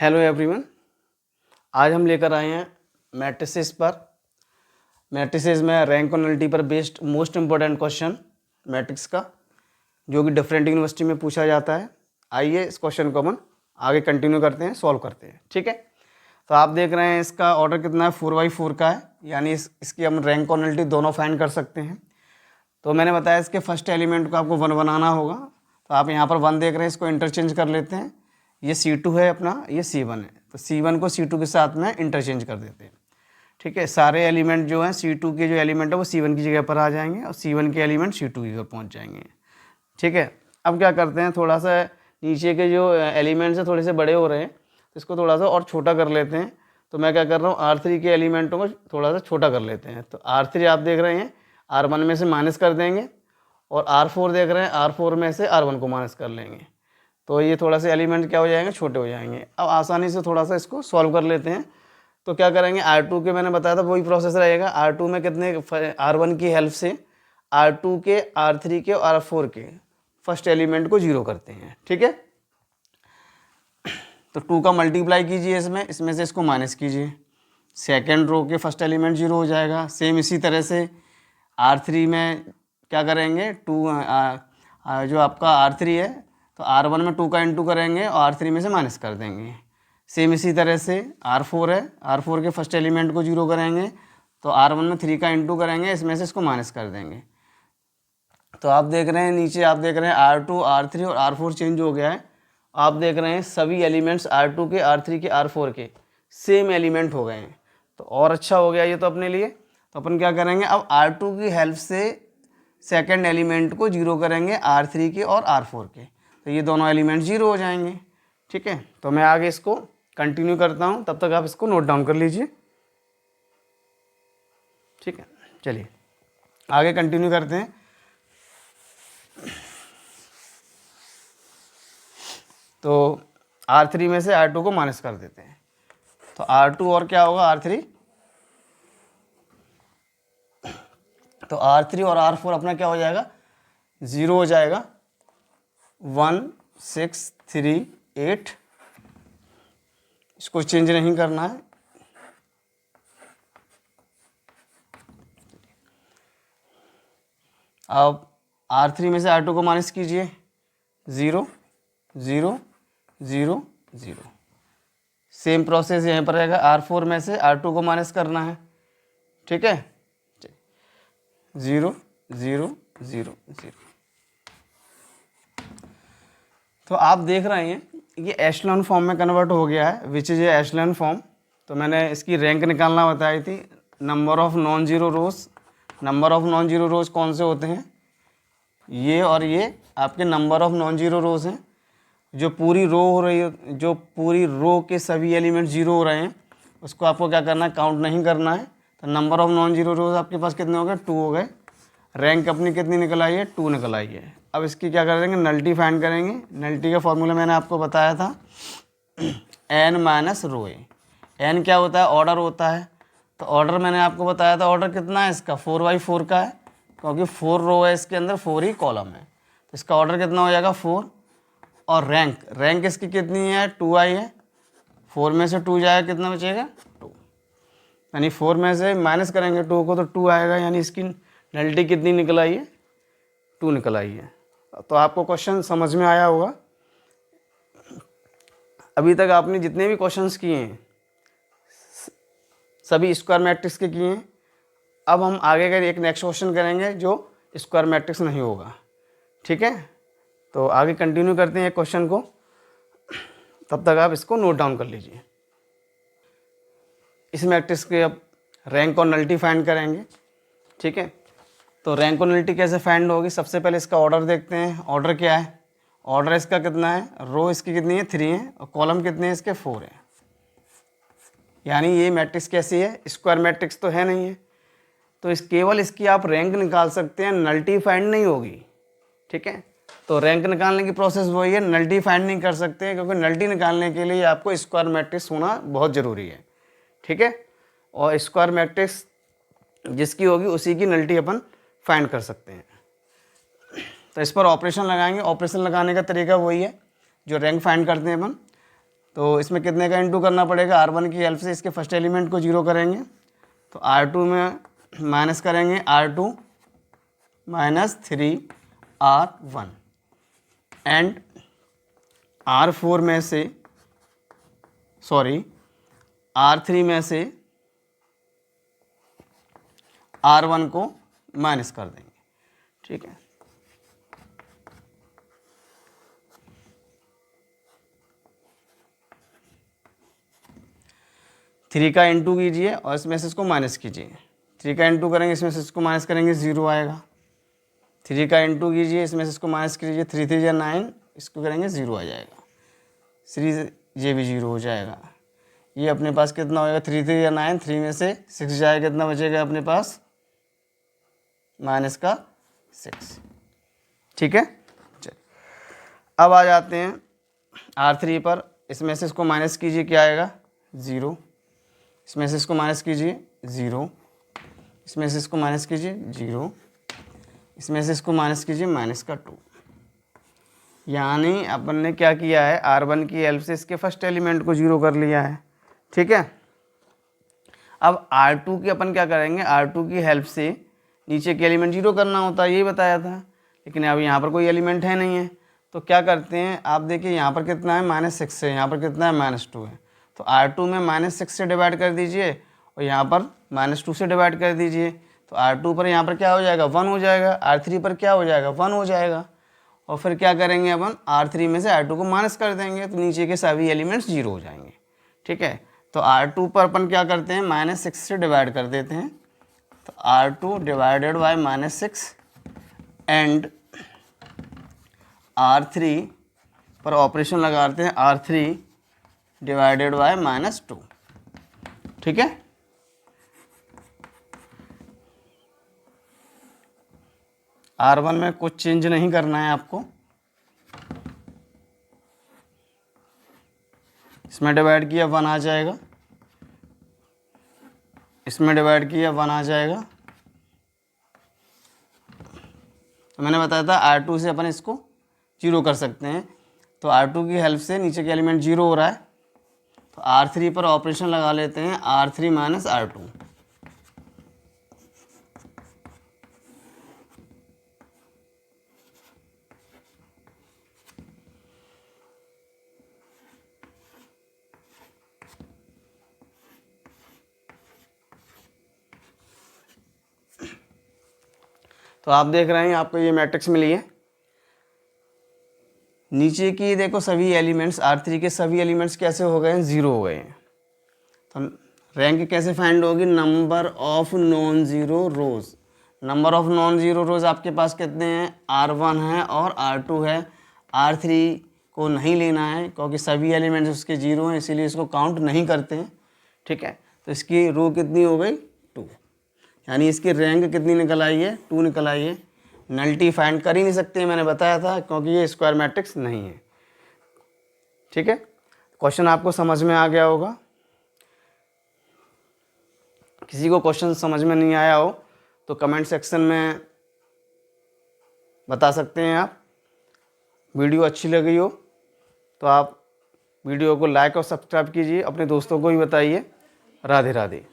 Hello everyone, आज हम लेकर आए हैं मैट्रिसेस पर। मैट्रिसेस में रैंक और नलिटी पर based most important question matrix का, जो कि डिफरेंट यूनिवर्सिटी में पूछा जाता है। आइए इस क्वेश्चन को अपन आगे कंटिन्यू करते हैं, सॉल्व करते हैं। ठीक है, तो आप देख रहे हैं इसका ऑर्डर कितना है, 4x4 का है, यानी इसकी हम रैंक और नलिटी दोनों फाइंड कर सकते हैं। तो मैंने बताया इसके फर्स्ट एलिमेंट को आपको 1 बनाना होगा। तो आप यहाँ पर 1 देख रहे हैं, इसको इंटरचेंज कर लेते हैं। ये C2 है अपना, ये C1 है, तो C1 को C2 के साथ में इंटरचेंज कर देते हैं। ठीक है, सारे एलिमेंट जो हैं C2 के जो एलिमेंट है वो C1 की जगह पर आ जाएंगे और C1 के एलिमेंट C2 की ओर पहुँच जाएंगे। ठीक है, अब क्या करते हैं, थोड़ा सा नीचे के जो एलिमेंट्स हैं थोड़े से बड़े हो रहे हैं, तो इसको थोड़ा सा और छोटा कर लेते हैं। तो मैं क्या कर रहा हूँ, R3 के एलिमेंटों को थोड़ा सा छोटा कर लेते हैं। तो R3 आप देख रहे हैं R1 में से माइनस कर देंगे, और R4 देख रहे हैं R4 में से R1 को माइनस कर लेंगे। तो ये थोड़ा सा एलिमेंट क्या हो जाएंगे, छोटे हो जाएंगे। अब आसानी से थोड़ा सा इसको सॉल्व कर लेते हैं। तो क्या करेंगे, R2 के मैंने बताया था वही प्रोसेस रहेगा। R2 में कितने, R1 की हेल्प से R2 के, R3 के और R4 के फर्स्ट एलिमेंट को 0 करते हैं। ठीक है, तो 2 का मल्टीप्लाई कीजिए इसमें से इसको माइनस कीजिए, सेकेंड रो के फर्स्ट एलिमेंट 0 हो जाएगा। सेम इसी तरह से R3 में क्या करेंगे, 2 जो आपका R3 है, तो R1 में 2 का इंटू करेंगे और R3 में से माइनस कर देंगे। सेम इसी तरह से R4 है, R4 के फर्स्ट एलिमेंट को 0 करेंगे, तो R1 में 3 का इंटू करेंगे, इसमें से इसको माइनस कर देंगे। तो आप देख रहे हैं नीचे, आप देख रहे हैं R2, R3 और R4 चेंज हो गया है। आप देख रहे हैं सभी एलिमेंट्स R2 के, R3 के, R4 के सेम एलिमेंट हो गए हैं। तो और अच्छा हो गया ये तो अपने लिए। तो अपन क्या करेंगे, अब R2 की हेल्प से सेकंड एलिमेंट को 0 करेंगे, R3 के और R4 के, तो ये दोनों एलिमेंट 0 हो जाएंगे। ठीक है, तो मैं आगे इसको कंटिन्यू करता हूँ, तब तक आप इसको नोट डाउन कर लीजिए। ठीक है, चलिए आगे कंटिन्यू करते हैं। तो R3 में से R2 को माइनस कर देते हैं, तो R2 और क्या होगा, R3, तो R3 और R4 अपना क्या हो जाएगा, 0 हो जाएगा। 1 6 3 8, इसको चेंज नहीं करना है। अब R3 में से R2 को माइनस कीजिए, 0 0 0 0। सेम प्रोसेस यहाँ पर रहेगा, R4 में से R2 को माइनस करना है। ठीक है, 0 0 0 0। तो आप देख रहे हैं ये एशेलॉन फॉर्म में कन्वर्ट हो गया है, विच इज ए एशेलॉन फॉर्म। तो मैंने इसकी रैंक निकालना बताई थी, number of non zero rose. Number of non zero रोज कौन से होते हैं, ये और ये आपके नंबर ऑफ नॉन जीरो रोज हैं। जो पूरी रो हो रही है, जो पूरी रो के सभी एलिमेंट 0 हो रहे हैं, उसको आपको क्या करना है, काउंट नहीं करना है। तो नंबर ऑफ नॉन जीरो रोज आपके पास कितने हो गए, 2 हो गए। रैंक अपनी कितनी निकल आई है, 2 निकल आई है। अब इसकी क्या करेंगे, नलिटी फाइंड करेंगे। नलिटी का फॉर्मूला मैंने आपको बताया था, n माइनस रो ए। n क्या होता है, ऑर्डर होता है। तो ऑर्डर मैंने आपको बताया था, ऑर्डर कितना है इसका, 4x4 का है, क्योंकि 4 रो है इसके अंदर, 4 ही कॉलम है। तो इसका ऑर्डर कितना हो जाएगा, 4। और रैंक इसकी कितनी है, 2i है। 4 में से 2 जाएगा, कितना बचेगा, 2। यानी 4 में से माइनस करेंगे 2 को, तो 2 आएगा, यानी इसकी नलिटी कितनी निकल आई है, 2 निकल आई है। तो आपको क्वेश्चन समझ में आया होगा। अभी तक आपने जितने भी क्वेश्चंस किए हैं सभी स्क्वायर मैट्रिक्स के किए हैं। अब हम आगे का एक नेक्स्ट क्वेश्चन करेंगे जो स्क्वायर मैट्रिक्स नहीं होगा। ठीक है, तो आगे कंटिन्यू करते हैं क्वेश्चन को, तब तक आप इसको नोट डाउन कर लीजिए। इस मैट्रिक्स के अब रैंक और नलिटी फाइंड करेंगे। ठीक है, तो रैंक और नलिटी कैसे फाइंड होगी, सबसे पहले इसका ऑर्डर देखते हैं। ऑर्डर क्या है, ऑर्डर इसका कितना है, रो इसकी कितनी है, 3 है, और कॉलम कितने हैं इसके, 4 है। यानी ये मैट्रिक्स कैसी है, स्क्वायर मैट्रिक्स तो है नहीं है। तो केवल इसकी आप रैंक निकाल सकते हैं, नलिटी फाइंड नहीं होगी। ठीक है, तो रैंक निकालने की प्रोसेस वही है, नलिटी फाइंड नहीं कर सकते हैं, क्योंकि नलिटी निकालने के लिए आपको स्क्वायर मैट्रिक्स होना बहुत ज़रूरी है। ठीक है, और स्क्वायर मैट्रिक्स जिसकी होगी उसी की नलिटी अपन फाइंड कर सकते हैं। तो इस पर ऑपरेशन लगाएंगे। ऑपरेशन लगाने का तरीका वही है जो रैंक फाइंड करते हैं अपन। तो इसमें कितने का इंटू करना पड़ेगा, R1 की हेल्प से इसके फर्स्ट एलिमेंट को 0 करेंगे, तो R2 में माइनस करेंगे R2 minus 3R1 and R4 में से R3 में से R1 को माइनस कर देंगे। ठीक है, थ्री का इंटू कीजिए और इसमें से इसको माइनस कीजिए। 3 का इंटू करेंगे, इसमें से इसको माइनस करेंगे, 0 आएगा। 3 का इंटू कीजिए, इसमें से इसको माइनस कीजिए, 3 3 या 9, इसको करेंगे 0 आ जाएगा। 3 ये भी 0 हो जाएगा। ये अपने पास कितना होएगा, 3 3 या 9, 3 में से 6 जाएगा, कितना बचेगा अपने पास, माइनस का 6। ठीक है, चलिए अब आ जाते हैं R3 पर। इसमें से इसको माइनस कीजिए, क्या आएगा, 0। इसमें से इसको माइनस कीजिए, 0। इसमें से इसको माइनस कीजिए, 0। इसमें से इसको माइनस कीजिए, माइनस का 2। यानी अपन ने क्या किया है, R1 की हेल्प से इसके फर्स्ट एलिमेंट को 0 कर लिया है। ठीक है, अब R2 की अपन क्या करेंगे, R2 की हेल्प से नीचे के एलिमेंट 0 करना होता है, यही बताया था। लेकिन अब यहाँ पर कोई एलिमेंट है नहीं है, तो क्या करते हैं, आप देखिए यहाँ पर कितना है, -6 है, यहाँ पर कितना है, -2 है। तो R2 में -6 से डिवाइड कर दीजिए और यहाँ पर -2 से डिवाइड कर दीजिए। तो R2 पर यहाँ पर क्या हो जाएगा, 1 हो जाएगा। R3 पर क्या हो जाएगा, 1 हो जाएगा। और फिर क्या करेंगे अपन, R3 में से R2 को माइनस कर देंगे, तो नीचे के सभी एलिमेंट्स 0 हो जाएंगे। ठीक है, तो R2 पर अपन क्या करते हैं, -6 से डिवाइड कर देते हैं। तो R2 divided by -6 and R3 पर ऑपरेशन लगाते हैं, R3 डिवाइडेड बाय -2। ठीक है, R1 में कुछ चेंज नहीं करना है आपको। इसमें डिवाइड किया 1 आ जाएगा, इसमें डिवाइड किया 1 आ जाएगा। तो मैंने बताया था R2 से अपन इसको 0 कर सकते हैं। तो R2 की हेल्प से नीचे का एलिमेंट 0 हो रहा है, तो R3 पर ऑपरेशन लगा लेते हैं, R3 माइनस R2। तो आप देख रहे हैं, आपको ये मैट्रिक्स मिली है। नीचे की देखो सभी एलिमेंट्स, R3 के सभी एलिमेंट्स कैसे हो गए हैं, 0 हो गए हैं। तो रैंक कैसे फाइंड होगी, number of non zero rose. Number of non zero रोज़ आपके पास कितने हैं, R1 है और R2 है। R3 को नहीं लेना है क्योंकि सभी एलिमेंट्स उसके 0 हैं, इसीलिए इसको काउंट नहीं करते हैं। ठीक है, तो इसकी रो कितनी हो गई, 2। यानी इसकी रैंक कितनी निकल आई है, 2 निकल आई है। नल्टी फाइंड कर ही नहीं सकते, मैंने बताया था, क्योंकि ये स्क्वायर मैट्रिक्स नहीं है। ठीक है, क्वेश्चन आपको समझ में आ गया होगा। किसी को क्वेश्चन समझ में नहीं आया हो तो कमेंट सेक्शन में बता सकते हैं आप। वीडियो अच्छी लगी हो तो आप वीडियो को लाइक और सब्सक्राइब कीजिए, अपने दोस्तों को भी बताइए। राधे राधे।